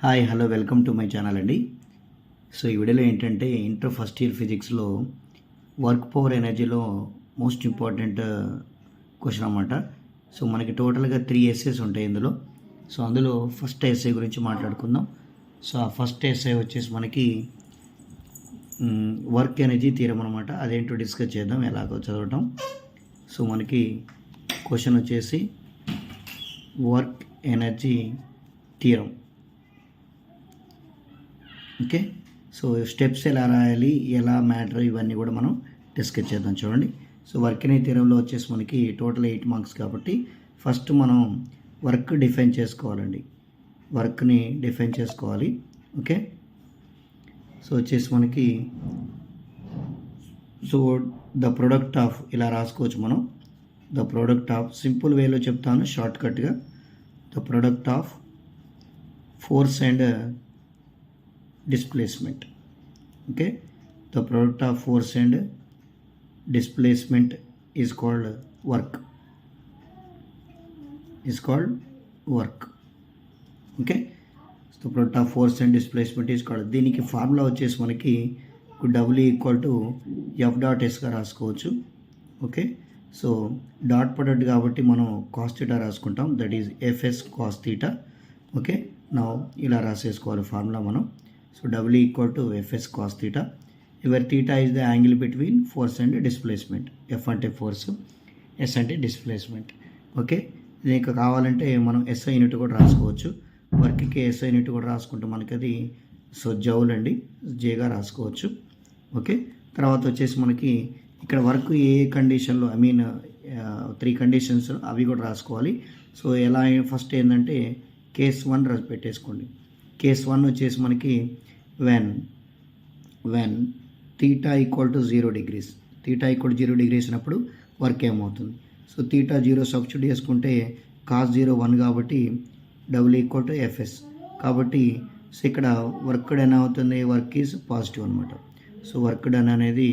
Hi hello welcome to my channel అండి. So ఈ వీడియోలో ఏంటంటే ఇంటర్ ఫస్ట్ ఇయర్ ఫిజిక్స్లో వర్క్ పవర్ ఎనర్జీలో మోస్ట్ ఇంపార్టెంట్ క్వశ్చన్ అన్నమాట. సో మనకి టోటల్గా 3 ఎస్సేస్ ఉంటాయి ఇందులో. సో అందులో ఫస్ట్ ఎస్సే గురించి మాట్లాడుకుందాం. సో ఆ ఫస్ట్ ఎస్సే వచ్చేసి మనకి వర్క్ ఎనర్జీ థియరం అనమాట. అదేంటో డిస్కస్ చేద్దాం, ఎలాగో చదవటం. సో మనకి క్వశ్చన్ వచ్చేసి work energy theorem. Okay, so steps ఎలా రాయాలి, ఎలా మ్యాటర్, ఇవన్నీ కూడా మనం డిస్కస్ చేద్దాం. చూడండి, సో వర్క్ ఎనర్జీ థియరంలో వచ్చేసి మనకి టోటల్ 8 మార్క్స్ కాబట్టి ఫస్ట్ మనం వర్క్ డిఫైన్ చేసుకోవాలండి. వర్క్ని డిఫైన్ చేసుకోవాలి. ఓకే, సో వచ్చేసి మనకి సో ద ప్రొడక్ట్ ఆఫ్ ఇలా రాసుకోవచ్చు మనం. ద ప్రొడక్ట్ ఆఫ్ సింపుల్ వేలో చెప్తాను షార్ట్కట్గా. The product of force and displacement. Okay, the product of force and displacement is called work. Okay, so the product of force and displacement is called. దీనికి formula వచ్చేసి మనకి W equal to F dot ఎస్గా రాసుకోవచ్చు. Okay, so dot product కాబట్టి మనం cos theta రాసుకుంటాం, that is F S cos theta. Okay, నా ఇలా రాసేసుకోవాలి ఫార్ములా మనం. So W equal to Fs cos theta, where theta is the angle between force and displacement. F అంటే ఫోర్స్, S అంటే displacement. Okay, దీనికి కావాలంటే మనం SI యూనిట్ కూడా రాసుకోవచ్చు. వర్క్కి SI యూనిట్ కూడా రాసుకుంటే మనకి అది సో జౌల్ అండి, జేగా రాసుకోవచ్చు. ఓకే, తర్వాత వచ్చేసి మనకి ఇక్కడ వర్క్ ఏ కండిషన్లో, ఐ మీన్ 3 కండిషన్స్ అవి కూడా రాసుకోవాలి. సో ఎలా ఫస్ట్ ఏంటంటే కేస్ 1 పెట్టేసుకోండి. కేస్ 1 వచ్చేసి మనకి when theta equal to 0 degrees, theta equal to 0 degrees అన్నప్పుడు వర్క్ ఏమవుతుంది. సో theta 0 సబ్స్టిట్యూట్ చేసుకుంటే cos 0 1 కాబట్టి W equal to Fs కాబట్టి సో ఇక్కడ వర్క్ డన్ అవుతుంది, వర్క్ ఈజ్ పాజిటివ్ అనమాట. సో వర్క్ డన్ అనేది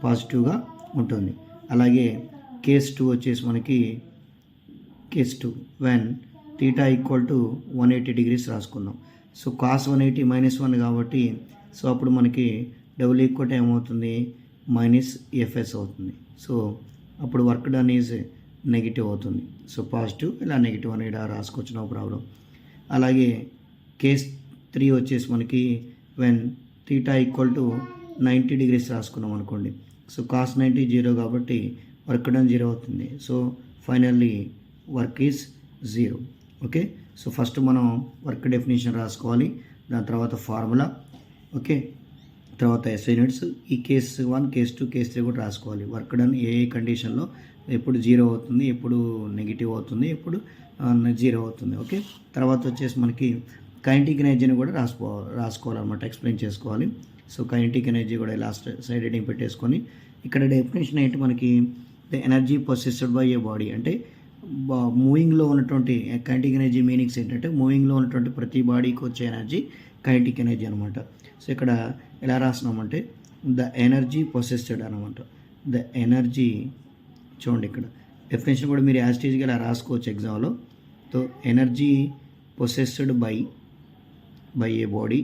పాజిటివ్గా ఉంటుంది. అలాగే కేస్ 2 వచ్చేసి మనకి case 2 when theta equal to 180 degrees రాసుకుందాం. సో కాస్ 180 -1 కాబట్టి సో అప్పుడు మనకి డబుల్ ఈక్వల్ ఏమవుతుంది, -Fs అవుతుంది. సో అప్పుడు వర్క్ డన్ ఈజ్ నెగిటివ్ అవుతుంది. సో పాజిటివ్ ఇలా నెగిటివ్ అని ఇలా రాసుకోవచ్చు, నో ప్రాబ్లం. అలాగే కేస్ 3 వచ్చేసి మనకి when theta equal to 90 degrees రాసుకున్నాం అనుకోండి. సో కాస్ 90 0 కాబట్టి వర్క్ డన్ 0 అవుతుంది. So finally work is 0. Okay, so first మనం వర్క్ డెఫినేషన్ రాసుకోవాలి, దాని తర్వాత ఫార్ములా. ఓకే, తర్వాత ఎస్ఐ యూనిట్స్. ఈ కేస్ 1, కేస్ 2, కేస్ 3 కూడా రాసుకోవాలి. వర్క్ డన్ ఏ కండిషన్లో ఎప్పుడు 0 అవుతుంది, ఎప్పుడు నెగిటివ్ అవుతుంది, ఎప్పుడు 0 అవుతుంది. ఓకే, తర్వాత వచ్చేసి మనకి కైనెటిక్ ఎనర్జీని కూడా రాసుకోవాలన్నమాట, ఎక్స్ప్లెయిన్ చేసుకోవాలి. సో కైనెటిక్ ఎనర్జీ కూడా లాస్ట్ సైడ్ హెడింగ్ పెట్టేసుకొని ఇక్కడ డెఫినేషన్ ఏంటి మనకి, the energy possessed by A body అంటే మూవింగ్లో ఉన్నటువంటి కైనెటిక్ ఎనర్జీ మీనింగ్స్ ఏంటంటే మూవింగ్లో ఉన్నటువంటి ప్రతి బాడీకి వచ్చే ఎనర్జీ కైనెటిక్ ఎనర్జీ అనమాట. సో ఇక్కడ ఎలా రాసినామంటే ద ఎనర్జీ పొసెస్డ్ అనమాట. ద ఎనర్జీ చూడండి, ఇక్కడ డెఫినేషన్ కూడా మీరు యాజిటీజ్గా ఇలా రాసుకోవచ్చు ఎగ్జామ్లో. So energy possessed by A body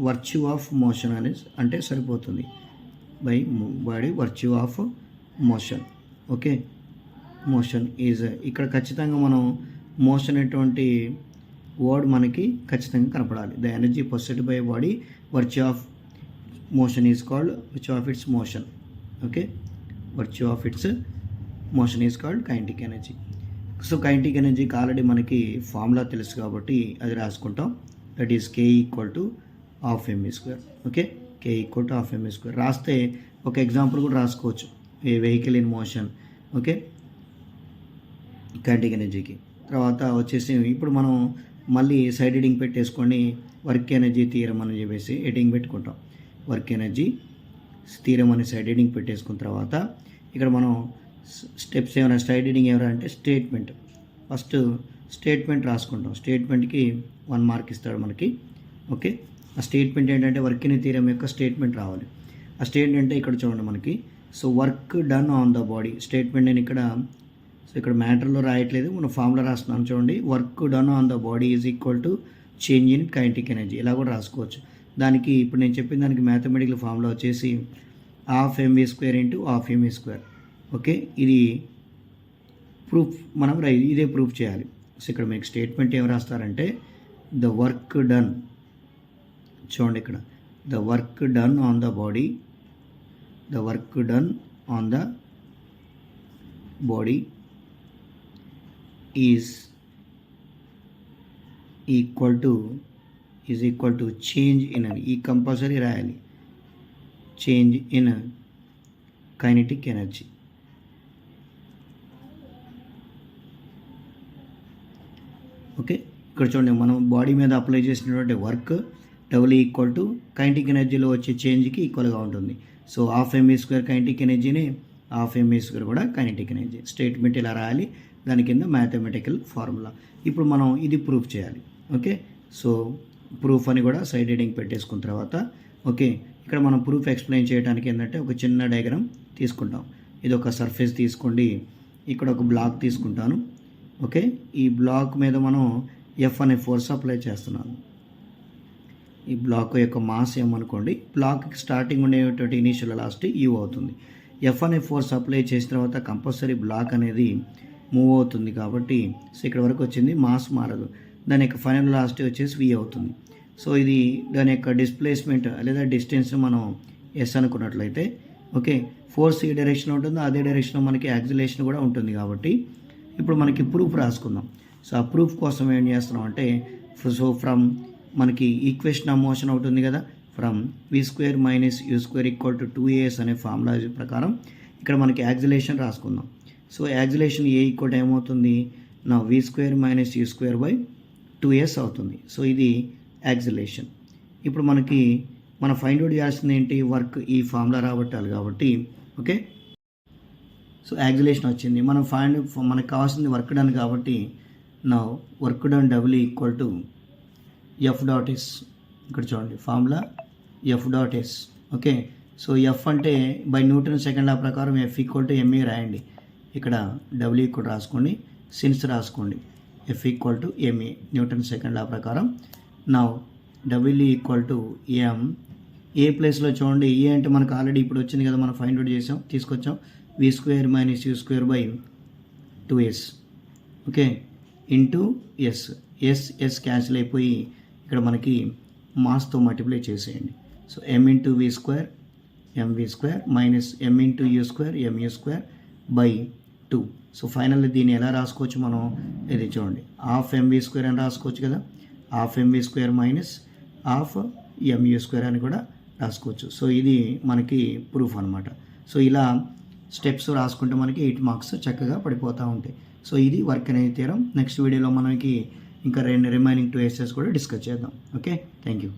virtue of motion అనేది అంటే సరిపోతుంది. By body virtue of motion. Okay, motion is ఇక్కడ ఖచ్చితంగా మనం మోషన్ అనేటువంటి వర్డ్ మనకి ఖచ్చితంగా కనపడాలి. The energy possessed by body virtue of motion is called virtue of its motion. Okay, virtue of its motion is called kinetic energy. So kinetic ఎనర్జీకి already మనకి formula తెలుసు కాబట్టి అది రాసుకుంటాం. That is K equal to ½ mv². Okay, K equal to ½ mv². రాస్తే ఒక example కూడా రాసుకోవచ్చు, a vehicle in motion. Okay, kinetic ఎనర్జీకి. తర్వాత వచ్చేసి ఇప్పుడు మనం మళ్ళీ సైడ్ హెడింగ్ పెట్టేసుకొని వర్క్ ఎనర్జీ థియరం అని చెప్పేసి హెడింగ్ పెట్టుకుంటాం. వర్క్ ఎనర్జీ థియరం అని సైడ్ హెడింగ్ పెట్టేసుకున్న తర్వాత ఇక్కడ మనం స్టెప్స్ ఏమైనా సైడ్ హెడింగ్ ఎవరైనా అంటే స్టేట్మెంట్. ఫస్ట్ స్టేట్మెంట్ రాసుకుంటాం. స్టేట్మెంట్కి 1 మార్క్ ఇస్తాడు మనకి. ఓకే, ఆ స్టేట్మెంట్ ఏంటంటే వర్క్ ఎనర్జీ థియరం యొక్క స్టేట్మెంట్ రావాలి. ఆ స్టేట్మెంట్ అంటే ఇక్కడ చూడండి మనకి. So work done on the body statement నేను ఇక్కడ సో ఇక్కడ మ్యాటర్లో రాయట్లేదు, మనం ఫార్ములా రాస్తున్నాం చూడండి. Work done on the body is equal to change in kinetic energy, ఇలా కూడా రాసుకోవచ్చు. దానికి ఇప్పుడు నేను చెప్పిన దానికి మ్యాథమెటికల్ ఫార్ములా వచ్చేసి ½ mv² ఇంటూ ½ mv². ఓకే, ఇది ప్రూఫ్ మనం ఇదే ప్రూఫ్ చేయాలి. సో ఇక్కడ మీకు స్టేట్మెంట్ ఏం రాస్తారంటే ద వర్క్ డన్, చూడండి ఇక్కడ the work done on the body, the work done on the body is equal to change in, ఈ కంపల్సరీ రాయాలి, change in kinetic energy. Okay, ఇక్కడ చూడండి మనం బాడీ మీద అప్లై చేసినటువంటి వర్క్ ఈక్వల్ టు కైనెటిక్ ఎనర్జీలో వచ్చే చేంజ్కి ఈక్వల్గా ఉంటుంది. సో ½ mv² కైనెటిక్ ఎనర్జీని, ½ mv² కూడా కైనెటిక్ ఎనర్జీ. స్టేట్మెంట్ ఇలా రాయాలి, దాని కింద మ్యాథమెటికల్ ఫార్ములా. ఇప్పుడు మనం ఇది ప్రూఫ్ చేయాలి. ఓకే, సో ప్రూఫ్ అని కూడా సైడ్ హెడింగ్ పెట్టేసుకున్న తర్వాత, ఓకే, ఇక్కడ మనం ప్రూఫ్ ఎక్స్ప్లెయిన్ చేయడానికి ఏంటంటే ఒక చిన్న డయాగ్రామ్ తీసుకుంటాం. ఇది ఒక సర్ఫేస్ తీసుకోండి, ఇక్కడ ఒక బ్లాక్ తీసుకుంటాను. ఓకే, ఈ బ్లాక్ మీద మనం F అనే ఫోర్స్ అప్లై చేస్తున్నాను. ఈ బ్లాక్ యొక్క మాస్ ఏమనుకోండి, బ్లాక్కి స్టార్టింగ్ ఉండేటువంటి ఇనీషియల్ వెలాసిటీ U అవుతుంది. F అనే ఫోర్స్ అప్లై చేసిన తర్వాత కంపల్సరీ బ్లాక్ అనేది మూవ్ అవుతుంది కాబట్టి, సో ఇక్కడ వరకు వచ్చింది, మాస్ మారదు. దాని యొక్క ఫైనల్ వెలాసిటీ వచ్చేసి V అవుతుంది. సో ఇది దాని యొక్క డిస్ప్లేస్మెంట్ లేదా డిస్టెన్స్ మనం S అనుకున్నట్లయితే, ఓకే, ఫోర్స్ ఈ డైరెక్షన్ ఉంటుందో అదే డైరెక్షన్లో మనకి యాక్సిలరేషన్ కూడా ఉంటుంది. కాబట్టి ఇప్పుడు మనకి ప్రూఫ్ రాసుకుందాం. సో ఆ ప్రూఫ్ కోసం ఏం చేస్తున్నాం అంటే, సో ఫ్రమ్ మనకి ఈక్వేషన్ ఆఫ్ మోషన్ అవుతుంది కదా, from v² - u² equal to 2as అనే ఫార్ములా ప్రకారం ఇక్కడ మనకి యాక్సిలరేషన్ రాసుకుందాం. సో యాక్సిలరేషన్ ఏ ఈక్వల్ ఏమవుతుంది, నా v² - u² / 2s అవుతుంది. సో ఇది యాక్సిలరేషన్. ఇప్పుడు మనం ఫైండ్ అవుట్ చేయాల్సింది ఏంటి, వర్క్, ఈ ఫార్ములా రాబట్టాలి కాబట్టి. ఓకే, సో యాక్సిలరేషన్ వచ్చింది, మనకు కావాల్సింది వర్క్ డన్ కాబట్టి నా work done equal to F.S. ఇక్కడ చూడండి formula F.S. Okay, so F అంటే బై న్యూటన్ సెకండ్ లా ప్రకారం F ఈక్వల్ టు ma రాయండి. ఇక్కడ W ఈక్వల్ రాసుకోండి, సిన్స్ రాసుకోండి, F equal to ma Newton second లా ప్రకారం. నా W ఈక్వల్ టు m, ఏ ప్లేస్లో చూడండి, ఏ అంటే మనకు ఆల్రెడీ ఇప్పుడు వచ్చింది కదా, మనం ఫైండ్ అవుట్ చేసాం, తీసుకొచ్చాం, v² - u² / 2s. Okay, into s cancel అయిపోయి ఇక్కడ మనకి మాస్తో మల్టిప్లై చేసేయండి. So m into v² mv² minus m into u² mu² by 2. So finally దీన్ని ఎలా రాసుకోవచ్చు మనం, ఇది చూడండి ½ mv² అని రాసుకోవచ్చు కదా, ½ mv² మైనస్ ½ mu² అని కూడా రాసుకోవచ్చు. సో ఇది మనకి ప్రూఫ్ అనమాట. సో ఇలా స్టెప్స్ రాసుకుంటే మనకి 8 మార్క్స్ చక్కగా పడిపోతూ ఉంటాయి. సో ఇది వర్క్ అనేది థియరం. నెక్స్ట్ వీడియోలో మనకి ఇంకా రిమైనింగ్ 2 ఎస్ఎస్ కూడా డిస్కస్ చేద్దాం. Okay, thank you.